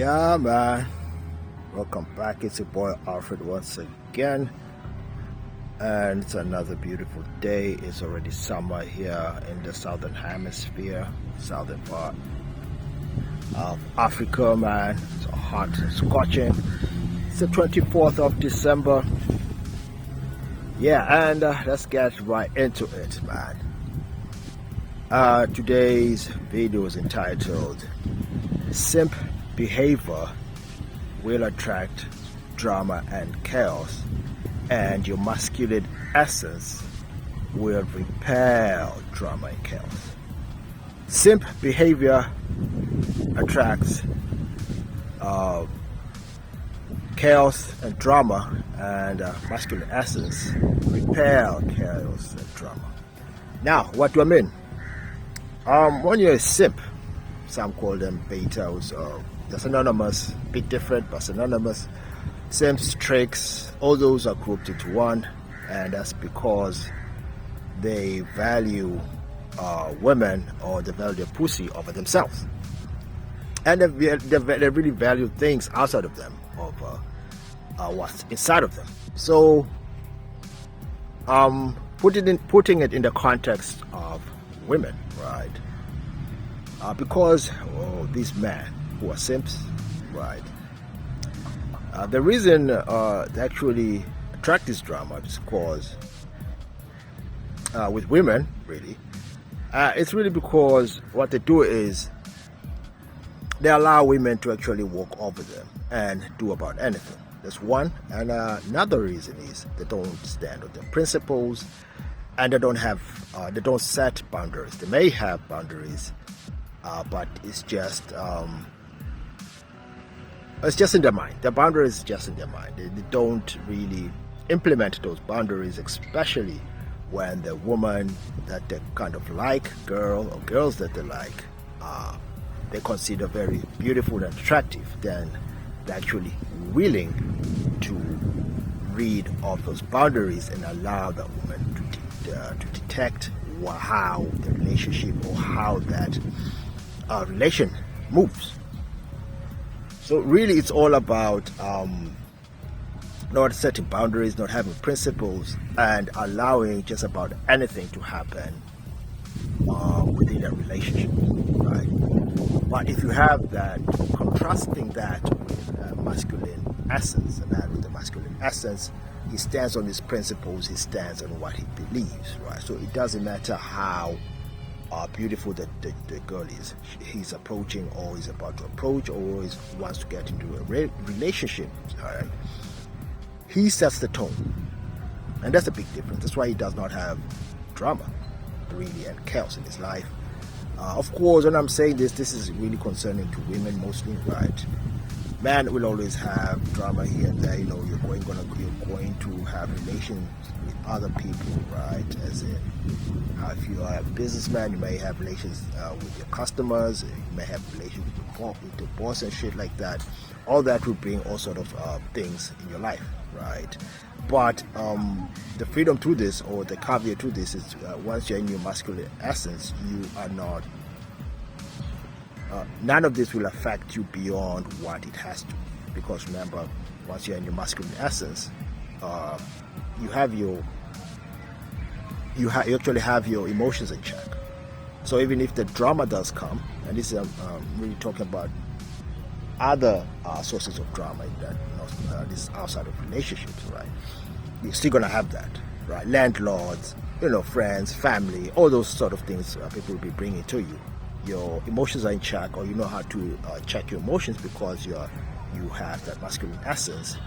Yeah, man. Welcome back. It's your boy Alfred once again. And it's another beautiful day. It's already summer here in the southern hemisphere, southern part of Africa, man. It's hot and scorching. It's the 24th of December. Yeah, and let's get right into it, man. Today's video is entitled Simp Behavior will attract drama and chaos, and your masculine essence will repel drama and chaos. Simp behavior attracts chaos and drama, and masculine essence repel chaos and drama. Now, what do I mean? When you're a simp, some call them betas, or they're synonymous, bit different but synonymous. Simps, tricks, all those are grouped into one, and that's because they value women, or they value their pussy over themselves, and they really value things outside of them, over what's inside of them. So putting it in the context of women, right? Because these men who are simps, right? The reason they actually attract this drama is because with women, really, it's really because what they do is they allow women to actually walk over them and do about anything. That's one. And another reason is they don't stand on their principles, and they don't set boundaries. They may have boundaries, but it's just in their mind. The boundary is just in their mind. They don't really implement those boundaries, especially when the woman that they kind of like, girl or girls that they like, they consider very beautiful and attractive. Then they're actually willing to read off those boundaries and allow the woman to detect how the relationship, or how that relation moves. So really, it's all about not setting boundaries, not having principles, and allowing just about anything to happen within a relationship, right? But if you have that, contrasting that with masculine essence, and that with the masculine essence, he stands on his principles, he stands on what he believes, right? So it doesn't matter how beautiful the girl is, he's approaching, or he's about to approach, or he wants to get into a relationship, right? He sets the tone, and that's a big difference. That's why he does not have drama, really, and chaos in his life. Of course, when I'm saying this is really concerning to women mostly, right? Man will always have drama here and there. You're going to have relations with other people, right? As in, if you are a businessman, you may have relations with your customers. You may have relations with your boss and shit like that. All that will bring all sort of things in your life, right? But the freedom to this, or the caveat to this, is once you're in your masculine essence, you are not. None of this will affect you beyond what it has to, because remember, once you're in your masculine essence, you actually have your emotions in check. So even if the drama does come, and this is really talking about other sources of drama that this is outside of relationships, right? You're still gonna have that, right? Landlords, friends, family, all those sort of things people will be bringing to you. Your emotions are in check, or you know how to check your emotions, because you have that masculine essence,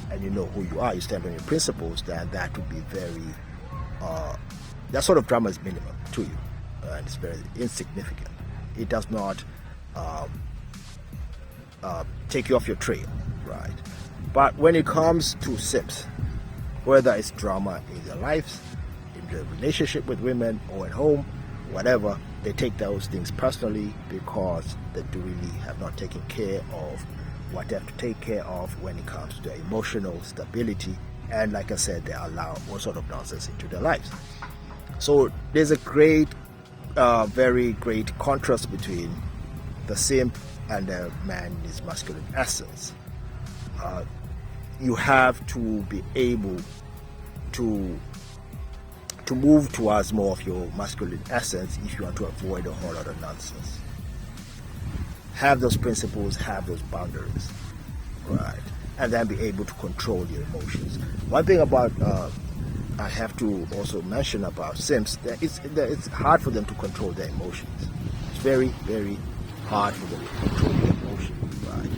and you know who you are. You stand on your principles. Then that would be very that sort of drama is minimum to you, and it's very insignificant. It does not take you off your trail, right? But when it comes to simps, whether it's drama in their lives, in their relationship with women, or at home, whatever, they take those things personally, because they do really have not taken care of what they have to take care of when it comes to their emotional stability. And like I said, they allow all sort of nonsense into their lives. So there's a very great contrast between the simp and the man in his masculine essence. You have to be able to move towards more of your masculine essence if you want to avoid a whole lot of nonsense. Have those principles, have those boundaries, right? And then be able to control your emotions. One thing about I have to also mention about simps, that it's hard for them to control their emotions. It's very, very hard for them to control their emotions, right?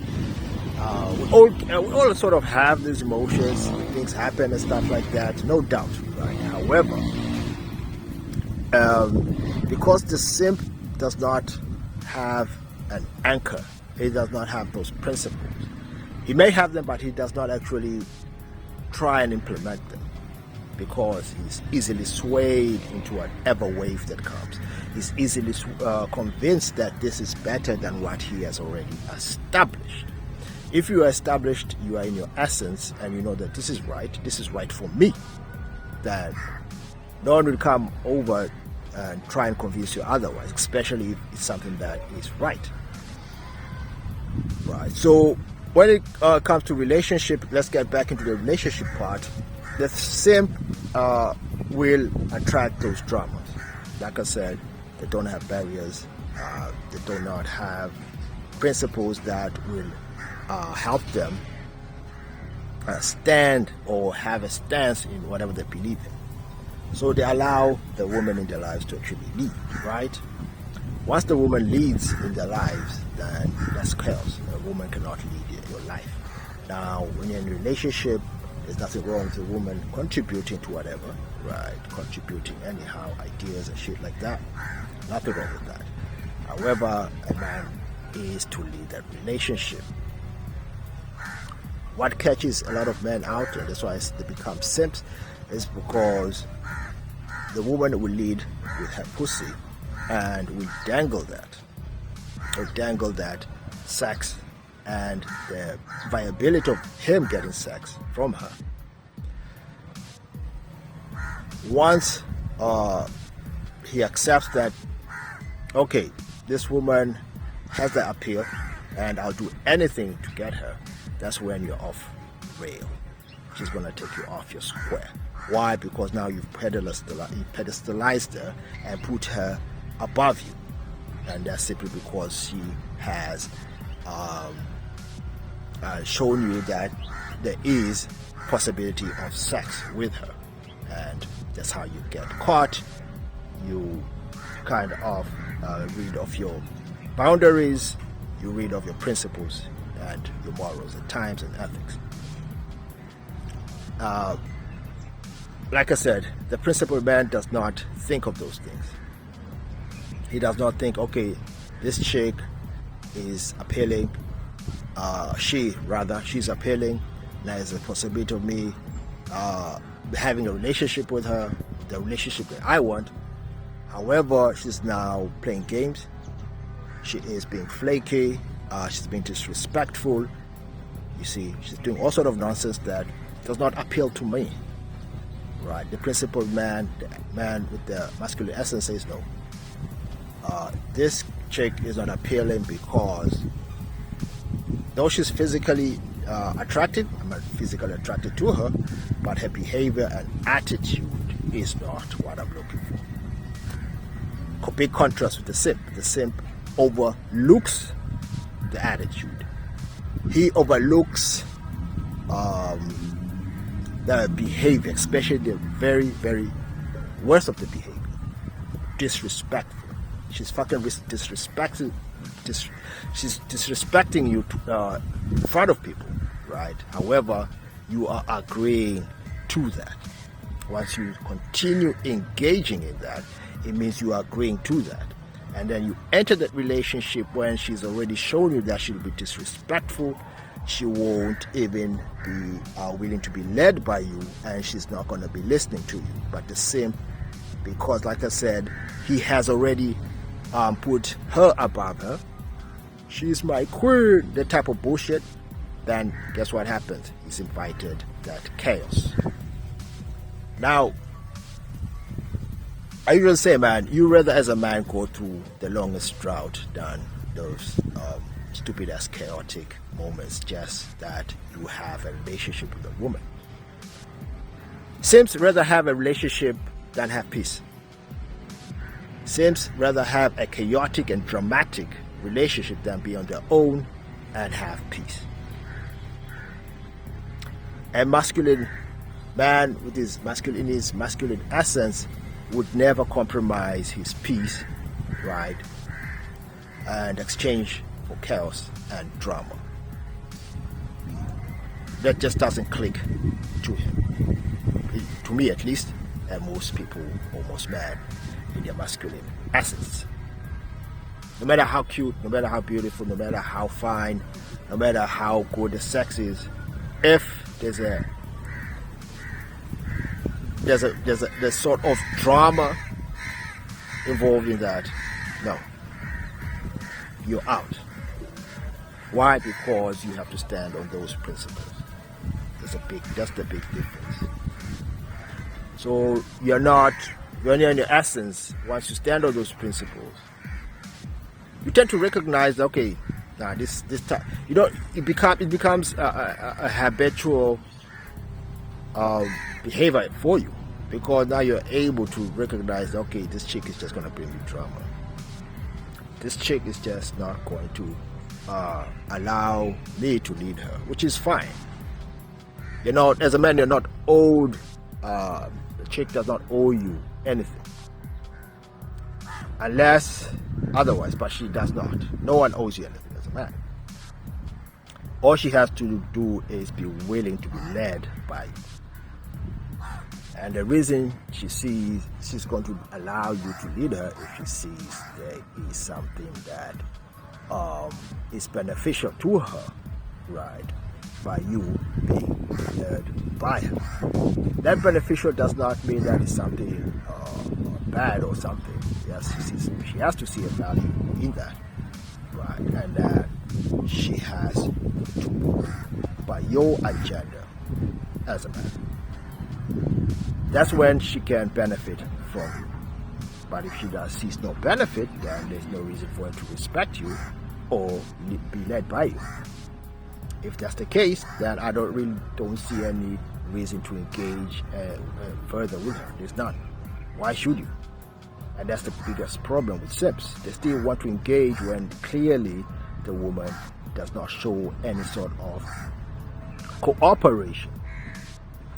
We all sort of have these emotions, things happen and stuff like that, no doubt, right? However, because the simp does not have an anchor, he does not have those principles. He may have them, but he does not actually try and implement them, because he's easily swayed into whatever wave that comes. He's easily convinced that this is better than what he has already established. If you are established, you are in your essence, and you know that this is right for me, then no one will come over and try and convince you otherwise, especially if it's something that is right. Right. So when it comes to relationship, let's get back into the relationship part. The simp will attract those dramas. Like I said, they don't have barriers. They do not have principles that will help them stand or have a stance in whatever they believe in. So they allow the woman in their lives to actually lead, right? Once the woman leads in their lives, then that's chaos. A woman cannot lead your life. Now, when you're in a relationship, there's nothing wrong with a woman contributing to whatever, right? Contributing anyhow, ideas and shit like that. Nothing wrong with that. However, a man is to lead that relationship. What catches a lot of men out, and that's why they become simps, is because the woman will lead with her pussy and will dangle that. Will dangle that sex and the viability of him getting sex from her. Once he accepts that, okay, this woman has the appeal and I'll do anything to get her, that's when you're off rail. She's going to take you off your square. Why? Because now you've pedestalized her and put her above you. And that's simply because she has shown you that there is possibility of sex with her. And that's how you get caught. You kind of read of your boundaries, you read of your principles and your morals at times and ethics. Like I said, the principled man does not think of those things. He does not think, okay, this chick is appealing, she's appealing, there's a possibility of me having a relationship with her, the relationship that I want. However, she's now playing games, she is being flaky, she's being disrespectful, you see, she's doing all sort of nonsense that does not appeal to me. Right, the principled man, the man with the masculine essence says no. This chick is not appealing because though she's physically attractive, I'm not physically attracted to her, but her behavior and attitude is not what I'm looking for. Big contrast with the simp. The simp overlooks the attitude. He overlooks the behavior, especially the very, very worst of the behavior. Disrespectful. She's fucking disrespectful. She's disrespecting you in front of people, right? However, you are agreeing to that. Once you continue engaging in that, it means you are agreeing to that. And then you enter that relationship when she's already shown you that she'll be disrespectful. She won't even be willing to be led by you, and she's not going to be listening to you. But the same, because like I said, he has already put her above her. She's my queen, that type of bullshit. Then guess what happens? He's invited that chaos. Now, I usually say, man, you rather as a man go through the longest drought than those stupid as chaotic moments just that you have a relationship with a woman. Simps rather have a relationship than have peace. Simps rather have a chaotic and dramatic relationship than be on their own and have peace. A masculine man with his masculine essence would never compromise his peace, right, and exchange for chaos and drama. That just doesn't click to him, to me at least, and most people, or most men, in their masculine essence. No matter how cute, no matter how beautiful, no matter how fine, no matter how good the sex is, if there's sort of drama involved in that, no, you're out. Why? Because you have to stand on those principles. That's the big difference. So you're in your essence, once you stand on those principles, you tend to recognize that, okay, now this time, it becomes a habitual behavior for you, because now you're able to recognize, okay, this chick is just going to bring you drama. This chick is just not going to allow me to lead her, which is fine. As a man, you're not owed, the chick does not owe you anything. Unless otherwise, but she does not. No one owes you anything as a man. All she has to do is be willing to be led by you. And the reason she sees she's going to allow you to lead her if she sees there is something that is beneficial to her, right, by you being led by her. That beneficial does not mean that it's something bad or something. Yes, she has to see a value in that, right, and that she has to move by your agenda as a man. That's when she can benefit from you. But if she sees no benefit, then there's no reason for her to respect you or be led by you. If that's the case, then I don't see any reason to engage further with her. There's none. Why should you? And that's the biggest problem with simps. They still want to engage when clearly the woman does not show any sort of cooperation.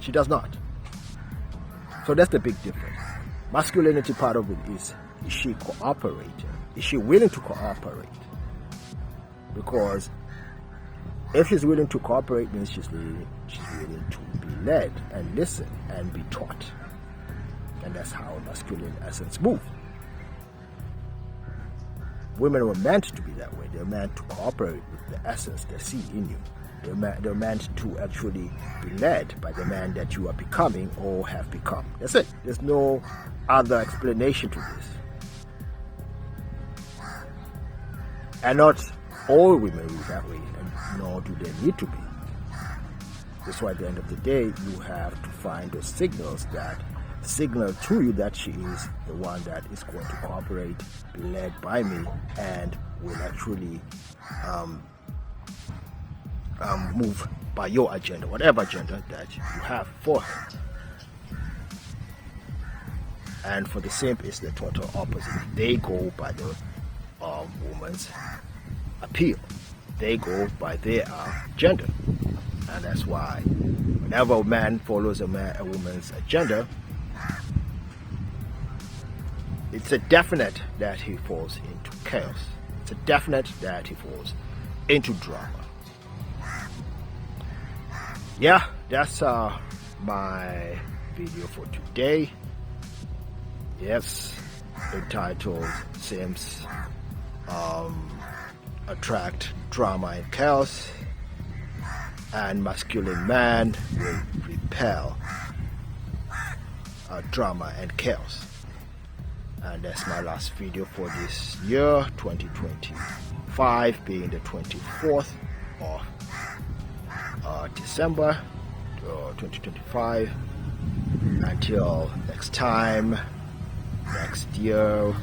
She does not. So that's the big difference. Masculinity part of it is she cooperating? Is she willing to cooperate? Because if she's willing to cooperate, means she's willing to be led and listen and be taught. And that's how masculine essence moves. Women were meant to be that way. They're meant to cooperate with the essence they see in you. They're meant to actually be led by the man that you are becoming or have become. That's it. There's no other explanation to this. And not all women are that way, and nor do they need to be. That's why at the end of the day, you have to find those signals that signal to you that she is the one that is going to cooperate, be led by me, and will actually move by your agenda, whatever agenda that you have for her. And for the simp, it's the total opposite. They go by the woman's appeal. They go by their agenda. And that's why whenever a man follows a woman's agenda, it's a definite that he falls into chaos. It's a definite that he falls into drama. Yeah, that's my video for today. Yes, entitled Simps Attract Drama and Chaos, and Masculine Man will repel drama and chaos. And that's my last video for this year, 2025, being the 24th of December 2025. Until next time, next year,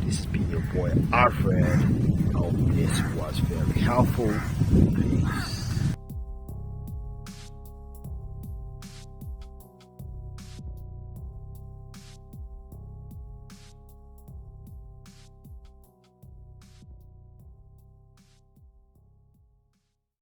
This has been your boy Alfred. I hope this was very helpful. Peace.